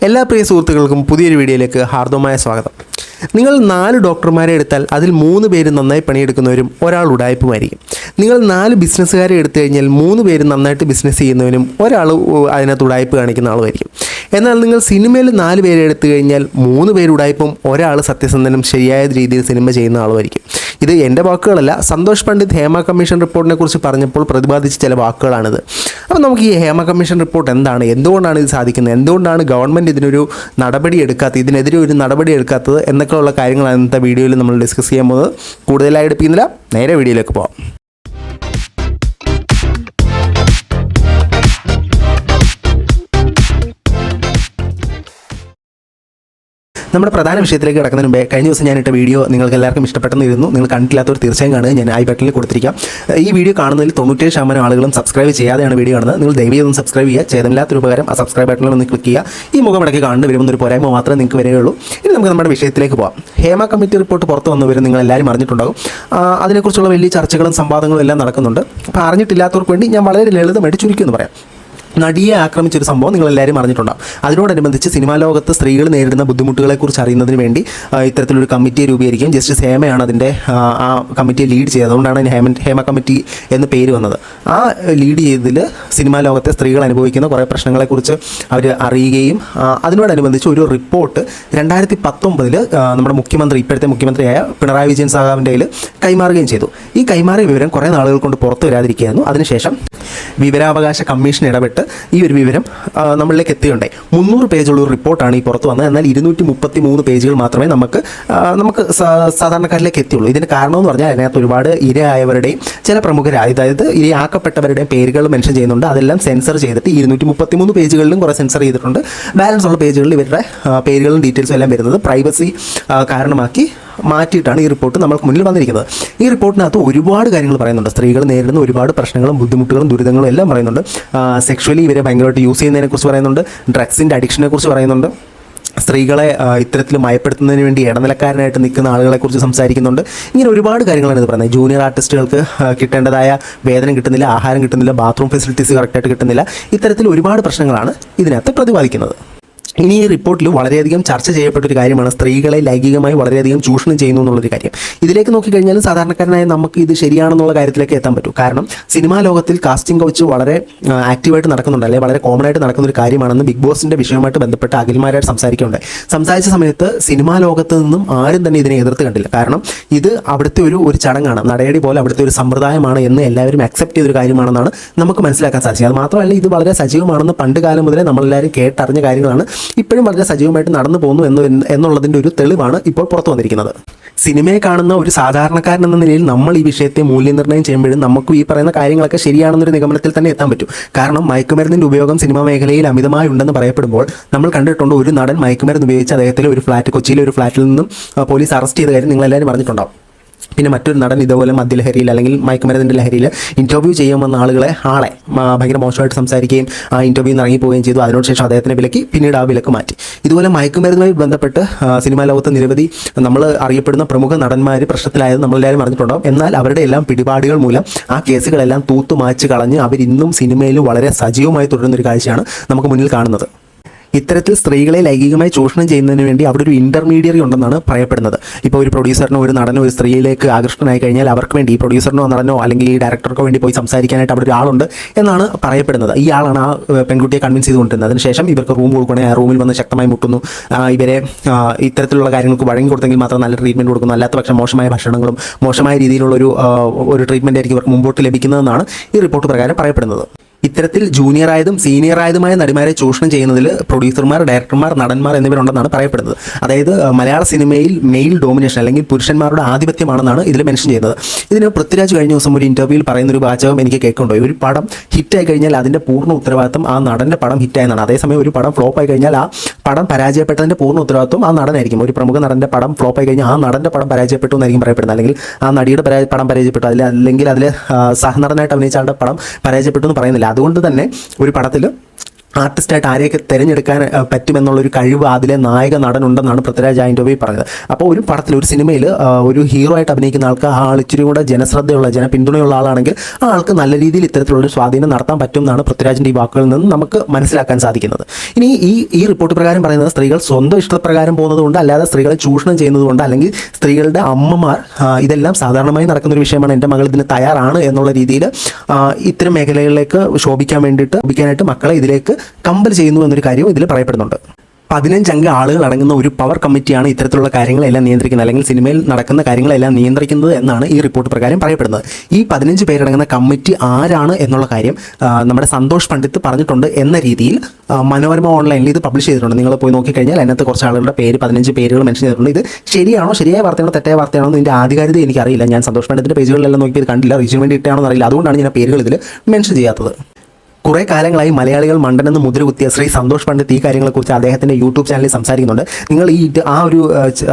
എല്ലാ പ്രിയ സുഹൃത്തുക്കൾക്കും പുതിയൊരു വീഡിയോയിലേക്ക് ഹാർദവമായ സ്വാഗതം. നിങ്ങൾ 4 ഡോക്ടർമാരെ എടുത്താൽ അതിൽ 3 പേര് നന്നായി പണിയെടുക്കുന്നവരും ഒരാൾ ഉടായ്പുമായിരിക്കും. നിങ്ങൾ 4 ബിസിനസ്സുകാരെ എടുത്തു കഴിഞ്ഞാൽ 3 പേര് നന്നായിട്ട് ബിസിനസ് ചെയ്യുന്നവരും ഒരാൾ അതിനകത്ത് ഉടായ്പ് കാണിക്കുന്ന ആളുമായിരിക്കും. എന്നാൽ നിങ്ങൾ സിനിമയിൽ 4 പേരെ എടുത്തു കഴിഞ്ഞാൽ 3 പേര് ഉടായ്പും ഒരാൾ സത്യസന്ധനും ശരിയായ രീതിയിൽ സിനിമ ചെയ്യുന്ന ആളുമായിരിക്കും. ഇത് എൻ്റെ വാക്കുകളല്ല, സന്തോഷ് പണ്ഡിറ്റ് ഹേമ കമ്മീഷൻ റിപ്പോർട്ടിനെ കുറിച്ച് പറഞ്ഞപ്പോൾ പ്രതിപാദിച്ച ചില വാക്കുകളാണിത്. അപ്പോൾ നമുക്ക് ഈ ഹേമ കമ്മീഷൻ റിപ്പോർട്ട് എന്താണ്, എന്തുകൊണ്ടാണ് ഇത് സാധിക്കുന്നത്, എന്തുകൊണ്ടാണ് ഗവൺമെൻറ് ഇതിനൊരു നടപടി എടുക്കാത്തത്, ഇതിനെതിരെ ഒരു നടപടി എടുക്കാത്തത് എന്നൊക്കെയുള്ള കാര്യങ്ങളാണ് ഇന്നത്തെ വീഡിയോയിൽ നമ്മൾ ഡിസ്കസ് ചെയ്യാൻ പോകുന്നത്. കൂടുതലായി എടുപ്പിക്കുന്നില്ല, നേരെ വീഡിയോയിലേക്ക് പോകാം. നമ്മുടെ പ്രധാന വിഷയത്തിലേക്ക് കിടക്കുന്നതിന് മുമ്പേ കഴിഞ്ഞ ദിവസം ഞാനിട്ട വീഡിയോ നിങ്ങൾക്ക് എല്ലാവർക്കും ഇഷ്ടപ്പെട്ടെന്നിരുന്നു. നിങ്ങൾ കണ്ടിട്ടില്ലാത്തവർ തീർച്ചയായും കാണുക. ഞാൻ ഐ ബട്ടണിൽ കൊടുത്തിരിക്കാം. ഈ വീഡിയോ കാണുന്നതിൽ 97% ആളുകളും സബ്സ്ക്രൈബ് ചെയ്യാതെയാണ് വീഡിയോ കാണുന്നത്. നിങ്ങൾ ദയവായി ഒന്ന് സബ്സ്ക്രൈബ് ചെയ്യുക. ചെയ്തില്ലാത്തൊരു ഉപകാരം ആ സബ്സ്ക്രൈബ് ബട്ടണിൽ ഒന്ന് ക്ലിക്ക് ചെയ്യുക. ഈ മുഖം ഇടയ്ക്ക് കാണുന്ന വരുന്നൊരു പോരായ്മ മാത്രമേ നിങ്ങൾക്ക് വരികയുള്ളൂ. ഇനി നമുക്ക് നമ്മുടെ വിഷയത്തിലേക്ക് പോകാം. ഹേമ കമ്മിറ്റി റിപ്പോർട്ട് പുറത്തു വന്നവരും നിങ്ങൾ എല്ലാവരും അറിഞ്ഞിട്ടുണ്ടാകും. അതിനെക്കുറിച്ചുള്ള വലിയ ചർച്ചകളും സംവാദങ്ങളും എല്ലാം നടക്കുന്നുണ്ട്. അപ്പോൾ അറിഞ്ഞിട്ടില്ലാത്തവർക്ക് വേണ്ടി ഞാൻ വളരെ ലളിതമായിട്ട് ചുരുക്കി എന്ന് പറയാം. നടിയെ ആക്രമിച്ചൊരു സംഭവം നിങ്ങളെല്ലാവരും അറിഞ്ഞിട്ടുണ്ടാകും. അതിനോടനുബന്ധിച്ച് സിനിമാ ലോകത്ത് സ്ത്രീകൾ നേരിടുന്ന ബുദ്ധിമുട്ടുകളെക്കുറിച്ച് അറിയുന്നതിന് വേണ്ടി ഇത്തരത്തിലൊരു കമ്മിറ്റിയെ രൂപീകരിക്കും. ജസ്റ്റിസ് ഹേമയാണ് അതിൻ്റെ ആ കമ്മിറ്റിയെ ലീഡ് ചെയ്തത്. അതുകൊണ്ടാണ് ഹേമ കമ്മിറ്റി എന്ന് പേര് വന്നത്. ആ ലീഡ് ചെയ്തതിൽ സിനിമാ ലോകത്തെ സ്ത്രീകൾ അനുഭവിക്കുന്ന കുറേ പ്രശ്നങ്ങളെക്കുറിച്ച് അവർ അറിയുകയും അതിനോടനുബന്ധിച്ച് ഒരു റിപ്പോർട്ട് 2019 നമ്മുടെ മുഖ്യമന്ത്രി, ഇപ്പോഴത്തെ മുഖ്യമന്ത്രിയായ പിണറായി വിജയൻ സാഹാബിൻ്റെ കയ്യിൽ കൈമാറുകയും ചെയ്തു. ഈ കൈമാറിയ വിവരം കുറേ നാളുകൾ കൊണ്ട് പുറത്തു വരാതിരിക്കുകയായിരുന്നു. അതിനുശേഷം വിവരാവകാശ കമ്മീഷൻ ഇടപെട്ട് ഈ ഒരു വിവരം നമ്മളിലേക്ക് എത്തിയുണ്ടായി. 300 പേജുള്ള ഒരു റിപ്പോർട്ടാണ് ഈ പുറത്ത് വന്നത്. എന്നാൽ 233 പേജുകൾ മാത്രമേ നമുക്ക് സാധാരണക്കാരിലേക്ക് എത്തിയുള്ളൂ. ഇതിന് കാരണമെന്ന് പറഞ്ഞാൽ അതിനകത്ത് ഒരുപാട് ഇരയായവരുടെയും ചില പ്രമുഖരായ, അതായത് ഇരയാക്കപ്പെട്ടവരുടെയും പേരുകൾ മെൻഷൻ ചെയ്യുന്നുണ്ട്. അതെല്ലാം സെൻസർ ചെയ്തിട്ട് 233 പേജുകളിലും കുറേ സെൻസർ ചെയ്തിട്ടുണ്ട്. ബാലൻസ് ഉള്ള പേജുകളിൽ ഇവരുടെ പേരുകളും ഡീറ്റെയിൽസും എല്ലാം വരുന്നത് പ്രൈവസി കാരണമാക്കി മാറ്റിയിട്ടാണ് ഈ റിപ്പോർട്ട് നമ്മൾക്ക് മുന്നിൽ വന്നിരിക്കുന്നത്. ഈ റിപ്പോർട്ടിനകത്ത് ഒരുപാട് കാര്യങ്ങൾ പറയുന്നുണ്ട്. സ്ത്രീകൾ നേരിടുന്ന ഒരുപാട് പ്രശ്നങ്ങളും ബുദ്ധിമുട്ടുകളും ദുരിതങ്ങളും എല്ലാം പറയുന്നുണ്ട്. സെക്ഷുവലി ഇവരെ ഭയങ്കരമായിട്ട് യൂസ് ചെയ്യുന്നതിനെക്കുറിച്ച് പറയുന്നുണ്ട്. ഡ്രഗ്സിൻ്റെ അഡിക്ഷനെ കുറിച്ച് പറയുന്നുണ്ട്. സ്ത്രീകളെ ഇത്തരത്തിൽ മയപ്പെടുത്തുന്നതിന് വേണ്ടി ഇടനിലക്കാരനായിട്ട് നിൽക്കുന്ന ആളുകളെക്കുറിച്ച് സംസാരിക്കുന്നുണ്ട്. ഇങ്ങനെ ഒരുപാട് കാര്യങ്ങളാണ് ഇത് പറയുന്നത്. ജൂനിയർ ആർട്ടിസ്റ്റുകൾക്ക് കിട്ടേണ്ടതായ വേതനം കിട്ടുന്നില്ല, ആഹാരം കിട്ടുന്നില്ല, ബാത്റൂം ഫെസിലിറ്റീസ് കറക്റ്റായിട്ട് കിട്ടുന്നില്ല. ഇത്തരത്തിൽ ഒരുപാട് പ്രശ്നങ്ങളാണ് ഇതിനകത്ത് പ്രതിപാദിക്കുന്നത്. ഇനി ഈ റിപ്പോർട്ടിൽ വളരെയധികം ചർച്ച ചെയ്യപ്പെട്ടൊരു കാര്യമാണ് സ്ത്രീകളെ ലൈംഗികമായി വളരെയധികം ചൂഷണം ചെയ്യുന്നു എന്നുള്ളൊരു കാര്യം. ഇതിലേക്ക് നോക്കിക്കഴിഞ്ഞാൽ സാധാരണക്കാരനായ നമുക്ക് ഇത് ശരിയാണെന്നുള്ള കാര്യത്തിലേക്ക് എത്താൻ പറ്റും. കാരണം സിനിമാ ലോകത്തിൽ കാസ്റ്റിംഗ് കൗച്ച് വളരെ ആക്റ്റീവായിട്ട് നടക്കുന്നുണ്ട്, അല്ലെങ്കിൽ വളരെ കോമൺ ആയിട്ട് നടക്കുന്ന ഒരു കാര്യമാണെന്ന് ബിഗ് ബോസിൻ്റെ വിഷയവുമായിട്ട് ബന്ധപ്പെട്ട് അഖിൽമാരായിട്ട് സംസാരിക്കുകയുണ്ടായി. സംസാരിച്ച സമയത്ത് സിനിമാ ലോകത്ത് നിന്നും ആരും തന്നെ ഇതിനെ എതിർത്ത് കണ്ടില്ല. കാരണം ഇത് അവിടുത്തെ ഒരു ചടങ്ങാണ്, നടയടി പോലെ അവിടുത്തെ ഒരു സമ്പ്രദായമാണ് എന്ന് എല്ലാവരും അക്സെപ്റ്റ് ചെയ്തൊരു കാര്യമാണെന്നാണ് നമുക്ക് മനസ്സിലാക്കാൻ സാധിച്ചത്. അത് മാത്രമല്ല, ഇത് വളരെ സജീവമാണെന്ന് പണ്ട് കാലം മുതലേ നമ്മളെല്ലാവരും കേട്ടറിഞ്ഞ കാര്യങ്ങളാണ്. ഇപ്പോഴും വളരെ സജീവമായിട്ട് നടന്നു പോകുന്നു എന്നുള്ളതിൻ്റെ ഒരു തെളിവാണ് ഇപ്പോൾ പുറത്തു വന്നിരിക്കുന്നത്. സിനിമയെ കാണുന്ന ഒരു സാധാരണക്കാരൻ എന്ന നിലയിൽ നമ്മൾ ഈ വിഷയത്തെ മൂല്യനിർണ്ണയം ചെയ്യുമ്പോഴും നമുക്കും ഈ പറയുന്ന കാര്യങ്ങളൊക്കെ ശരിയാണെന്നൊരു നിഗമനത്തിൽ തന്നെ എത്താൻ പറ്റും. കാരണം മയക്കുമരുന്നിൻ്റെ ഉപയോഗം സിനിമാ മേഖലയിൽ അമിതമായി ഉണ്ടെന്ന് പറയപ്പെടുമ്പോൾ നമ്മൾ കണ്ടിട്ടുണ്ട് ഒരു നടൻ മയക്കുമരുന്ന് ഉപയോഗിച്ച് അദ്ദേഹത്തിലെ ഒരു ഫ്ലാറ്റ്, കൊച്ചിയിലെ ഒരു ഫ്ലാറ്റിൽ നിന്നും പോലീസ് അറസ്റ്റ് ചെയ്ത കാര്യം നിങ്ങളെല്ലാവരും പറഞ്ഞിട്ടുണ്ടാവും. പിന്നെ മറ്റൊരു നടൻ ഇതുപോലെ മദ്യലഹരിയിൽ അല്ലെങ്കിൽ മയക്കുമരുന്നിൻ്റെ ലഹരിയിൽ ഇൻ്റർവ്യൂ ചെയ്യാമെന്ന ആളെ ഭയങ്കര മോശമായിട്ട് സംസാരിക്കുകയും ആ ഇൻ്റർവ്യൂവിൽ നിന്ന് ഇറങ്ങിപ്പോവുകയും ചെയ്തു. അതിനോട് ശേഷം അദ്ദേഹത്തിനെ വിലക്കി, പിന്നീട് ആ വിലക്ക് മാറ്റി. ഇതുപോലെ മയക്കുമരുന്നുമായി ബന്ധപ്പെട്ട് സിനിമാ ലോകത്ത് നിരവധി നമ്മൾ അറിയപ്പെടുന്ന പ്രമുഖ നടന്മാർ പ്രശ്നത്തിലായത് നമ്മളെല്ലാവരും അറിഞ്ഞിട്ടുണ്ടാകും. എന്നാൽ അവരുടെ എല്ലാം പിടിപാടുകൾ മൂലം ആ കേസുകളെല്ലാം തൂത്തുമാച്ച് കളഞ്ഞ് അവരിന്നും സിനിമയിൽ വളരെ സജീവമായി തുടരുന്നൊരു കാഴ്ചയാണ് നമുക്ക് മുന്നിൽ കാണുന്നത്. ഇത്തരത്തിൽ സ്ത്രീകളെ ലൈംഗികമായി ചൂഷണം ചെയ്യുന്നതിന് വേണ്ടി അവിടെ ഒരു ഇൻ്റർമീഡിയറി ഉണ്ടെന്നാണ് പറയപ്പെടുന്നത്. ഇപ്പോൾ ഒരു പ്രൊഡ്യൂസറിനോ ഒരു നടനോ ഒരു സ്ത്രീയിലേക്ക് ആകർഷണമായി കഴിഞ്ഞാൽ അവർക്ക് വേണ്ടി ഈ പ്രൊഡ്യൂസറിനോ നടനോ അല്ലെങ്കിൽ ഈ ഡയറക്ടർക്കോ വേണ്ടി പോയി സംസാരിക്കാനായിട്ട് അവിടെ ഒരാളുണ്ട് എന്നാണ് പറയപ്പെടുന്നത്. ഈ ആളാണ് ആ പെൺകുട്ടിയെ കൺവിൻസ് ചെയ്തുകൊണ്ടിരുന്നത്. അതിനുശേഷം ഇവർക്ക് റൂം കൊടുക്കണേ, ആ റൂമിൽ വന്ന് ശക്തമായി മുട്ടുന്നു, ഇവരെ ഇത്തരത്തിലുള്ള കാര്യങ്ങൾക്ക് വഴങ്ങി കൊടുത്തെങ്കിൽ മാത്രം നല്ല ട്രീറ്റ്മെൻറ്റ് കൊടുക്കുന്നു, അല്ലാത്ത പക്ഷം മോശമായ ഭക്ഷണങ്ങളും മോശമായ രീതിയിലുള്ള ഒരു ട്രീറ്റ്മെൻറ്റ് ആയിരിക്കും ഇവർക്ക് മുമ്പോട്ട് ലഭിക്കുന്നതെന്നാണ് ഈ റിപ്പോർട്ട് പ്രകാരം പറയപ്പെടുന്നത്. ഇത്തരത്തിൽ ജൂനിയറായതും സീനിയറായതുമായ നടിമാരെ ചൂഷണം ചെയ്യുന്നതിൽ പ്രൊഡ്യൂസർമാർ, ഡയറക്ടർമാർ, നടന്മാർ എന്നിവരുണ്ടെന്നാണ് പറയപ്പെടുന്നത്. അതായത് മലയാള സിനിമയിൽ മെയിൽ ഡോമിനേഷൻ അല്ലെങ്കിൽ പുരുഷന്മാരുടെ ആധിപത്യമാണെന്നാണ് ഇതിൽ മെൻഷൻ ചെയ്യുന്നത്. ഇതിന് പൃഥ്വിരാജ് കഴിഞ്ഞ ദിവസം ഒരു ഇൻ്റർവ്യൂവിൽ പറയുന്നൊരു വാചകം എനിക്ക് കേൾക്കുന്നുണ്ടോ, ഒരു പടം ഹിറ്റായി കഴിഞ്ഞാൽ അതിൻ്റെ പൂർണ്ണ ഉത്തരവാദിത്വം ആ നടൻ്റെ പടം ഹിറ്റായെന്നാണ്. അതേസമയം ഒരു പടം ഫ്ലോപ്പായി കഴിഞ്ഞാൽ ആ പടം പരാജയപ്പെട്ടതിൻ്റെ പൂർണ്ണ ഉത്തരവാദിത്വം ആ നടനായിരിക്കും. ഒരു പ്രമുഖ നടൻ്റെ പടം ഫ്ലോപ്പായി കഴിഞ്ഞാൽ ആ നടൻ്റെ പടം പരാജയപ്പെട്ടു എന്നായിരിക്കും പറയപ്പെടുന്നത്. അല്ലെങ്കിൽ ആ നടിയുടെ പടം പരാജയപ്പെട്ടു, അല്ലെങ്കിൽ അതിൽ സഹനടനായിട്ട് അഭിനയിച്ച ആളുടെ പടം പരാജയപ്പെട്ടു എന്ന് പറയുന്നില്ല. അതുകൊണ്ട് തന്നെ ഒരു പടത്തിൽ ആർട്ടിസ്റ്റായിട്ട് ആരെയൊക്കെ തിരഞ്ഞെടുക്കാൻ പറ്റുമെന്നുള്ളൊരു കഴിവ് അതിലെ നായക നടനുണ്ടെന്നാണ് പൃഥ്വിരാജ് ആൻഡോബി പറഞ്ഞത്. അപ്പോൾ ഒരു പടത്തിൽ ഒരു സിനിമയിൽ ഒരു ഹീറോ ആയിട്ട് അഭിനയിക്കുന്ന ആൾക്ക് ആ ആൾ ഇച്ചിരി കൂടെ ജനശ്രദ്ധയുള്ള ജനപിന്തുണയുള്ള ആളാണെങ്കിൽ ആ ആൾക്ക് നല്ല രീതിയിൽ ഇത്തരത്തിലുള്ളൊരു സ്വാധീനം നടത്താൻ പറ്റും എന്നാണ് പൃഥ്വിരാജിൻ്റെ ഈ വാക്കുകളിൽ നിന്ന് നമുക്ക് മനസ്സിലാക്കാൻ സാധിക്കുന്നത്. ഇനി ഈ റിപ്പോർട്ട് പ്രകാരം പറയുന്നത് സ്ത്രീകൾ സ്വന്തം ഇഷ്ടപ്രകാരം പോകുന്നതുകൊണ്ട്, അല്ലാതെ സ്ത്രീകളെ ചൂഷണം ചെയ്യുന്നതുകൊണ്ട്, അല്ലെങ്കിൽ സ്ത്രീകളുടെ അമ്മമാർ ഇതെല്ലാം സാധാരണമായി നടക്കുന്ന ഒരു വിഷയമാണ്, എൻ്റെ മകൾ ഇതിന് തയ്യാറാണ് എന്നുള്ള രീതിയിൽ ഇത്തരം മേഖലകളിലേക്ക് ശോഭിക്കാനായിട്ട് മക്കളെ ഇതിലേക്ക് കമ്പൽ ചെയ്യുന്നു എന്നൊരു കാര്യവും ഇതിൽ പറയപ്പെടുന്നുണ്ട്. 15 അംഗ ആളുകൾ അടങ്ങുന്ന ഒരു പവർ കമ്മിറ്റിയാണ് ഇത്തരത്തിലുള്ള കാര്യങ്ങളെല്ലാം നിയന്ത്രിക്കുന്നത്, അല്ലെങ്കിൽ സിനിമയിൽ നടക്കുന്ന കാര്യങ്ങളെല്ലാം നിയന്ത്രിക്കുന്നത് എന്നാണ് ഈ റിപ്പോർട്ട് പ്രകാരം പറയപ്പെടുന്നത്. ഈ 15 പേരടങ്ങുന്ന കമ്മിറ്റി ആരാണ് എന്നുള്ള കാര്യം നമ്മുടെ സന്തോഷ് പണ്ഡിറ്റ് പറഞ്ഞിട്ടുണ്ട് എന്ന രീതിയിൽ മനോരമ ഓൺലൈനിൽ ഇത് പബ്ലിഷ് ചെയ്തിട്ടുണ്ട്. നിങ്ങൾ പോയി നോക്കിക്കഴിഞ്ഞാൽ അതിനകത്ത് കുറച്ച് ആളുകളുടെ 15 പേരുകൾ മെൻഷൻ ചെയ്തിട്ടുണ്ട്. ഇത് ശരിയാണോ, ശരിയായ വാർത്തയാണോ തെറ്റായ വാർത്തയാണോ ഇതിൻ്റെ ആധികാരികത എനിക്കറിയില്ല. ഞാൻ സന്തോഷ് പണ്ഡിറ്റിൻ്റെ പേജുകളിലെല്ലാം നോക്കി ഇത് കണ്ടില്ല, റീച്ചിന് വേണ്ടി ഇട്ടാണോ അറിയില്ല. അതുകൊണ്ടാണ് ഞാൻ പേരുകൾ ഇതിൽ മെൻഷൻ ചെയ്യാത്തത്. കുറേ കാലങ്ങളായി മലയാളികൾ മണ്ടനെന്ന് മുദ്രകുത്തിയ ശ്രീ സന്തോഷ് പണ്ഡിറ്റ് ഈ കാര്യങ്ങളെക്കുറിച്ച് അദ്ദേഹത്തിൻ്റെ യൂട്യൂബ് ചാനലിൽ സംസാരിക്കുന്നുണ്ട്. നിങ്ങൾ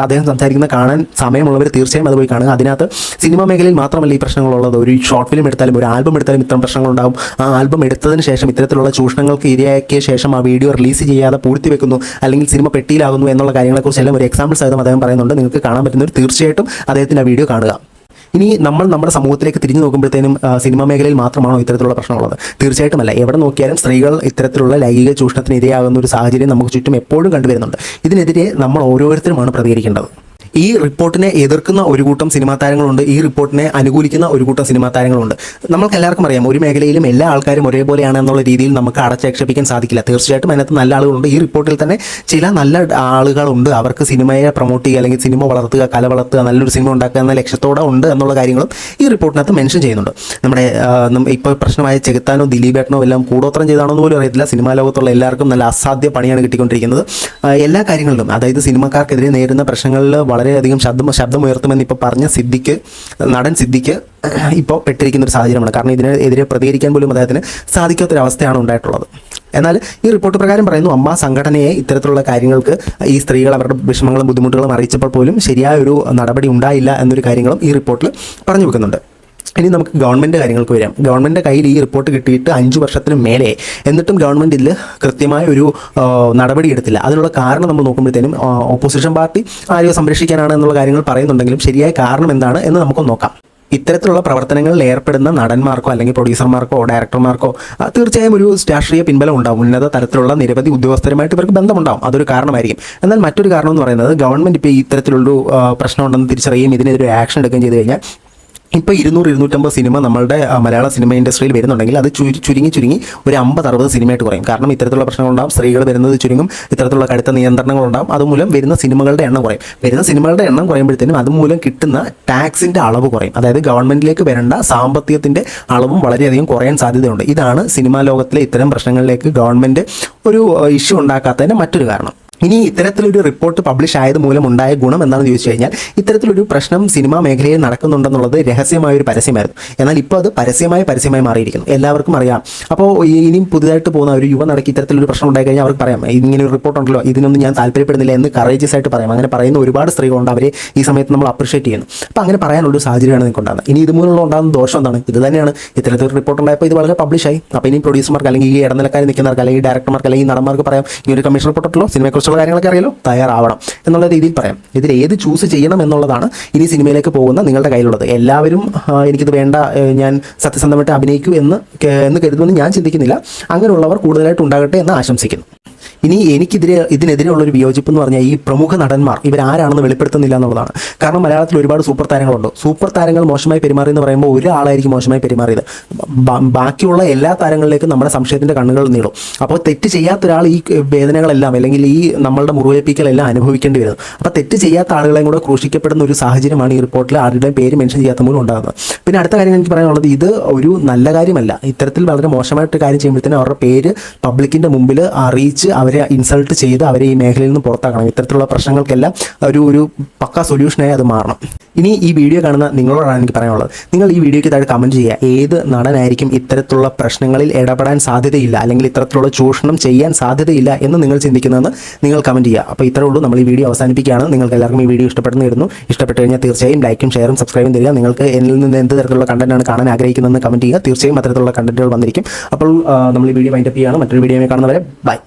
അദ്ദേഹം സംസാരിക്കുന്ന കാണാൻ സമയമുള്ളവർ തീർച്ചയായും അത് പോയി കാണുക. അതിനകത്ത് സിനിമാ മേഖലയിൽ മാത്രമല്ല ഈ പ്രശ്നങ്ങളുള്ളത്. ഒരു ഷോർട്ട് ഫിലിം എടുത്താലും ഒരു ആൽബം എടുത്താലും ഇത്തരം പ്രശ്നങ്ങളുണ്ടാകും. ആ ആൽബം എടുത്തതിന് ശേഷം ഇത്തരത്തിലുള്ള ചൂഷണങ്ങൾക്ക് ഇരയാക്കിയ ശേഷം ആ വീഡിയോ റിലീസ് ചെയ്യാതെ പൂഴ്ത്തി വെക്കുന്നു, അല്ലെങ്കിൽ സിനിമ പെട്ടിയിലാകുന്നു എന്നുള്ള കാര്യങ്ങളെക്കുറിച്ചെല്ലാം ഒരു എക്സാമ്പിൾ സഹിതം അദ്ദേഹം പറയുന്നുണ്ട്. നിങ്ങൾക്ക് കാണാൻ പറ്റുന്നവർ തീർച്ചയായിട്ടും അദ്ദേഹത്തിൻ്റെ ആ വീഡിയോ കാണുക. ഇനി നമ്മുടെ സമൂഹത്തിലേക്ക് തിരിഞ്ഞു നോക്കുമ്പോഴത്തേനും സിനിമാ മേഖലയിൽ മാത്രമാണോ ഇത്തരത്തിലുള്ള പ്രശ്നമുള്ളത്? തീർച്ചയായിട്ടും അല്ല. എവിടെ നോക്കിയാലും സ്ത്രീകൾ ഇത്തരത്തിലുള്ള ലൈംഗിക ചൂഷണത്തിന് ഇരയാകുന്ന ഒരു സാഹചര്യം നമുക്ക് ചുറ്റും എപ്പോഴും കണ്ടുവരുന്നുണ്ട്. ഇതിനെതിരെ നമ്മൾ ഓരോരുത്തരുമാണ് പ്രതികരിക്കേണ്ടത്. ഈ റിപ്പോർട്ടിനെ എതിർക്കുന്ന ഒരു കൂട്ടം സിനിമാ താരങ്ങളുണ്ട്, ഈ റിപ്പോർട്ടിനെ അനുകൂലിക്കുന്ന ഒരു കൂട്ടം സിനിമാ താരങ്ങളുണ്ട്. നമ്മൾക്ക് എല്ലാവർക്കും അറിയാം, ഒരു മേഖലയിലും എല്ലാ ആൾക്കാരും ഒരേപോലെയാണ് എന്നുള്ള രീതിയിൽ നമുക്ക് അടച്ചാക്ഷേപിക്കാൻ സാധിക്കില്ല. തീർച്ചയായിട്ടും അതിനകത്ത് നല്ല ആളുകളുണ്ട്. ഈ റിപ്പോർട്ടിൽ തന്നെ ചില നല്ല ആളുകളുണ്ട്, അവർക്ക് സിനിമയെ പ്രൊമോട്ട് ചെയ്യുക, അല്ലെങ്കിൽ സിനിമ വളർത്തുക, കല വളർത്തുക, നല്ലൊരു സിനിമ ഉണ്ടാക്കുക എന്ന ലക്ഷ്യത്തോടെ ഉണ്ട് എന്നുള്ള കാര്യങ്ങളും ഈ റിപ്പോർട്ടിനകത്ത് മെൻഷൻ ചെയ്യുന്നുണ്ട്. നമ്മുടെ ഇപ്പോൾ പ്രശ്നമായ ചെകുത്താനോ ദിലീപേട്ടനോ എല്ലാം കൂടോത്രം ചെയ്താണോ എന്ന് പോലും അറിയത്തില്ല. സിനിമാ ലോകത്തുള്ള എല്ലാവർക്കും നല്ല അസാധ്യ പണിയാണ് കിട്ടിക്കൊണ്ടിരിക്കുന്നത്. എല്ലാ കാര്യങ്ങളിലും, അതായത് സിനിമക്കാർക്കെതിരെ നേരിടുന്ന പ്രശ്നങ്ങളിൽ വളരെയധികം ശബ്ദം ഉയർത്തുമെന്ന് ഇപ്പോൾ പറഞ്ഞ നടൻ സിദ്ദിഖ് ഇപ്പോൾ പെട്ടിരിക്കുന്ന ഒരു സാഹചര്യമാണ്. കാരണം ഇതിനെതിരെ പ്രതികരിക്കാൻ പോലും അദ്ദേഹത്തിന് സാധിക്കാത്തൊരവസ്ഥയാണ് ഉണ്ടായിട്ടുള്ളത്. എന്നാൽ ഈ റിപ്പോർട്ട് പ്രകാരം പറയുന്നു, അമ്മ സംഘടനയെ ഇത്തരത്തിലുള്ള കാര്യങ്ങൾക്ക് ഈ സ്ത്രീകൾ അവരുടെ വിഷമങ്ങളും ബുദ്ധിമുട്ടുകളും അറിയിച്ചപ്പോൾ പോലും ശരിയായ ഒരു നടപടി ഉണ്ടായില്ല എന്നൊരു കാര്യങ്ങളും ഈ റിപ്പോർട്ടിൽ പറഞ്ഞു വെക്കുന്നുണ്ട്. ഇനി നമുക്ക് ഗവൺമെൻറ് കാര്യങ്ങൾക്ക് വരാം. ഗവൺമെൻറ് കയ്യിൽ ഈ റിപ്പോർട്ട് കിട്ടിയിട്ട് 5 വർഷത്തിന് മേലെ, എന്നിട്ടും ഗവൺമെൻറ് ഇതിൽ കൃത്യമായ ഒരു നടപടി എടുത്തില്ല. അതിനുള്ള കാരണം നമ്മൾ നോക്കുമ്പോഴത്തേനും ഓപ്പോസിഷൻ പാർട്ടി ആരെയോ സംരക്ഷിക്കാനാണ് എന്നുള്ള കാര്യങ്ങൾ പറയുന്നുണ്ടെങ്കിലും ശരിയായ കാരണം എന്താണ് എന്ന് നമുക്കൊന്ന് നോക്കാം. ഇത്തരത്തിലുള്ള പ്രവർത്തനങ്ങളിൽ ഏർപ്പെടുന്ന നടന്മാർക്കോ അല്ലെങ്കിൽ പ്രൊഡ്യൂസർമാർക്കോ ഡയറക്ടർമാർക്കോ തീർച്ചയായും ഒരു രാഷ്ട്രീയ പിൻബലം ഉണ്ടാവും. ഉന്നത തലത്തിലുള്ള നിരവധി ഉദ്യോഗസ്ഥരുമായിട്ട് ഇവർക്ക് ബന്ധമുണ്ടാവും. അതൊരു കാരണമായിരിക്കും. എന്നാൽ മറ്റൊരു കാരണം എന്ന് പറയുന്നത്, ഗവൺമെൻറ് ഇപ്പോൾ ഇത്തരത്തിലുള്ളൊരു പ്രശ്നമുണ്ടെന്ന് തിരിച്ചറിയുകയും ഇതിനെതിരെ ആക്ഷൻ എടുക്കുകയും ചെയ്തു കഴിഞ്ഞാൽ ഇപ്പോൾ 200-250 സിനിമ നമ്മളുടെ മലയാള സിനിമ ഇൻഡസ്ട്രിയിൽ വരുന്നുണ്ടെങ്കിൽ അത് ചുരുങ്ങി ഒരു 50-60 സിനിമയായിട്ട് കുറയും. കാരണം ഇത്തരത്തിലുള്ള പ്രശ്നങ്ങളുണ്ടാകും, സ്ത്രീകൾ വരുന്നത് ചുരുങ്ങും, ഇത്തരത്തിലുള്ള കടുത്ത നിയന്ത്രണങ്ങളുണ്ടാകും. അതുമൂലം വരുന്ന സിനിമകളുടെ എണ്ണം കുറയും. വരുന്ന സിനിമകളുടെ എണ്ണം കുറയുമ്പോഴത്തേനും അതുമൂലം കിട്ടുന്ന ടാക്സിൻ്റെ അളവ് കുറയും. അതായത് ഗവൺമെൻറ്റിലേക്ക് വരേണ്ട സാമ്പത്തികത്തിൻ്റെ അളവും വളരെയധികം കുറയാൻ സാധ്യതയുണ്ട്. ഇതാണ് സിനിമാ ലോകത്തിലെ ഇത്തരം പ്രശ്നങ്ങളിലേക്ക് ഗവൺമെൻറ് ഒരു ഇഷ്യൂ ഉണ്ടാക്കാത്തതിൻ്റെ മറ്റൊരു കാരണം. ഇനി ഇത്തരത്തിലൊരു റിപ്പോർട്ട് പബ്ലിഷ് ആയത് മൂലം ഉണ്ടായ ഗുണം എന്താണെന്ന് ചോദിച്ചു കഴിഞ്ഞാൽ, ഇത്തരത്തിലൊരു പ്രശ്നം സിനിമാ മേഖലയിൽ നടക്കുന്നുണ്ടെന്നുള്ളത് രഹസ്യമായൊരു പരസ്യമായിരുന്നു. എന്നാൽ ഇപ്പോൾ അത് പരസ്യമായി മാറിയിരിക്കുന്നു, എല്ലാവർക്കും അറിയാം. അപ്പോൾ ഇനിയും പുതുതായിട്ട് പോകുന്ന ഒരു യുവ നടക്ക് ഇത്തരത്തിലൊരു പ്രശ്നം ഉണ്ടായി കഴിഞ്ഞാൽ അവർക്ക് പറയാം, ഇങ്ങനെ ഒരു റിപ്പോർട്ട് ഉണ്ടല്ലോ, ഇതിനൊന്നും ഞാൻ താല്പര്യപ്പെടുന്നില്ല എന്ന് കറേജിയസ് ആയിട്ട് പറയാം. അങ്ങനെ പറയുന്ന ഒരുപാട് സ്ത്രീകളുണ്ട്, അവരെ ഈ സമയത്ത് നമ്മൾ അപ്രിഷ്യേറ്റ് ചെയ്യുന്നു. അപ്പോൾ അങ്ങനെ പറയാനുള്ളൊരു സാഹചര്യമാണ് നിങ്ങൾക്ക് ഉണ്ടാകുന്നത്. ഇനി ഇതുമൂലമുള്ള ഉണ്ടാകുന്ന ദോഷം എന്താണ്? ഇത് തന്നെയാണ്. ഇത്തരത്തിലൊരു റിപ്പോർട്ട് ഉണ്ടായപ്പോൾ ഇത് വളരെ പബ്ലിഷായി. അപ്പോൾ ഇനി പ്രൊഡ്യൂസർമാർക്ക്, അല്ലെങ്കിൽ ഈ ഇടനിലക്കാർ നിൽക്കുന്നവർക്ക്, അല്ലെങ്കിൽ ഡയറക്ടർമാർക്ക്, അല്ലെങ്കിൽ നടന്മാർക്ക് പറയാം, ഈ ഒരു കമ്മീഷൻ റിപ്പോർട്ടുണ്ടല്ലോ, സിനിമയെക്കുറിച്ചുള്ള കാര്യങ്ങളൊക്കെ അറിയാലോ, തയ്യാറാവണം എന്നുള്ള രീതിയിൽ പറയാം. ഇതിൽ ഏത് ചൂസ് ചെയ്യണം എന്നുള്ളതാണ് ഇനി സിനിമയിലേക്ക് പോകുന്ന നിങ്ങളുടെ കയ്യിലുള്ളത്. എല്ലാവരും എനിക്കിത് വേണ്ട, ഞാൻ സത്യസന്ധമായിട്ട് അഭിനയിക്കൂ എന്ന് കരുതുമെന്ന് ഞാൻ ചിന്തിക്കുന്നില്ല. അങ്ങനെയുള്ളവർ കൂടുതലായിട്ട് ഉണ്ടാകട്ടെ എന്ന് ആശംസിക്കുന്നു. ഇനി ഇതിനെതിരെയുള്ളൊരു വിയോജിപ്പ് എന്ന് പറഞ്ഞാൽ, ഈ പ്രമുഖ നടന്മാർ ഇവരാരാണെന്ന് വെളിപ്പെടുത്തുന്നില്ല എന്നുള്ളതാണ്. കാരണം മലയാളത്തിൽ ഒരുപാട് സൂപ്പർ താരങ്ങളുണ്ട്. സൂപ്പർ താരങ്ങൾ മോശമായി പെരുമാറി എന്ന് പറയുമ്പോൾ ഒരാളായിരിക്കും മോശമായി പെരുമാറിയത്, ബാക്കിയുള്ള എല്ലാ താരങ്ങളിലേക്കും നമ്മുടെ സംശയത്തിൻ്റെ കണ്ണുകൾ നീളും. അപ്പോൾ തെറ്റ് ചെയ്യാത്ത ഒരാൾ ഈ വേദനകളെല്ലാം, അല്ലെങ്കിൽ ഈ നമ്മളുടെ മുറിവേൽപ്പിക്കലെല്ലാം അനുഭവിക്കേണ്ടി വരുന്നു. അപ്പോൾ തെറ്റ് ചെയ്യാത്ത ആളുകളെയും കൂടെ ക്രൂശിക്കപ്പെടുന്ന ഒരു സാഹചര്യമാണ് ഈ റിപ്പോർട്ടിൽ ആരുടെയും പേര് മെൻഷൻ ചെയ്യാത്ത മൂലം ഉണ്ടാകുന്നത്. പിന്നെ അടുത്ത കാര്യം എനിക്ക് പറയാനുള്ളത്, ഇത് ഒരു നല്ല കാര്യമല്ല. ഇത്തരത്തിൽ വളരെ മോശമായിട്ട് കാര്യം ചെയ്യുമ്പോഴത്തേനും അവരുടെ പേര് പബ്ലിക്കിൻ്റെ മുമ്പിൽ അറിയിച്ച് അവരെ അവരെ ഇൻസൾട്ട് ചെയ്ത് അവരെ ഈ മേഖലയിൽ നിന്ന് പുറത്താക്കണം. ഇത്തരത്തിലുള്ള പ്രശ്നങ്ങൾക്കെല്ലാം ഒരു പക്ക സൊല്യൂഷനായി അത് മാറണം. ഇനി ഈ വീഡിയോ കാണുന്ന നിങ്ങളോടാണ് എനിക്ക് പറയാനുള്ളത്, നിങ്ങൾ ഈ വീഡിയോയ്ക്ക് താഴെ കമൻറ്റ് ചെയ്യുക, ഏത് നടനായിരിക്കും ഇത്തരത്തിലുള്ള പ്രശ്നങ്ങളിൽ ഇടപെടാൻ സാധ്യതയില്ല അല്ലെങ്കിൽ ഇത്തരത്തിലുള്ള ചൂഷണം ചെയ്യാൻ സാധ്യതയില്ല എന്ന് നിങ്ങൾ ചിന്തിക്കുന്നതെന്ന് നിങ്ങൾ കമൻറ്റ് ചെയ്യുക. അപ്പോൾ ഇത്രേ ഉള്ളൂ, നമ്മൾ ഈ വീഡിയോ അവസാനിപ്പിക്കുകയാണ്. നിങ്ങൾക്ക് എല്ലാവർക്കും ഈ വീഡിയോ ഇഷ്ടപ്പെടുന്നു വരുന്നു. ഇഷ്ടപ്പെട്ട് കഴിഞ്ഞാൽ തീർച്ചയായും ലൈക്കും ഷെയറും സബ്സ്ക്രൈബും തരിക. നിങ്ങൾക്ക് എന്നിൽ നിന്ന് എന്ത് തരത്തിലുള്ള കണ്ടന്റാണ് കാണാൻ ആഗ്രഹിക്കുന്നതെന്ന് കമൻറ്റ് ചെയ്യുക. തീർച്ചയായും അത്തരത്തിലുള്ള കണ്ടന്റുകൾ വന്നിരിക്കും. അപ്പോൾ നമ്മൾ ഈ വീഡിയോ വൈൻഡപ്പ് ചെയ്യുകയാണ്. മറ്റൊരു വീഡിയോയിൽ കാണുന്നവരെ ബൈ.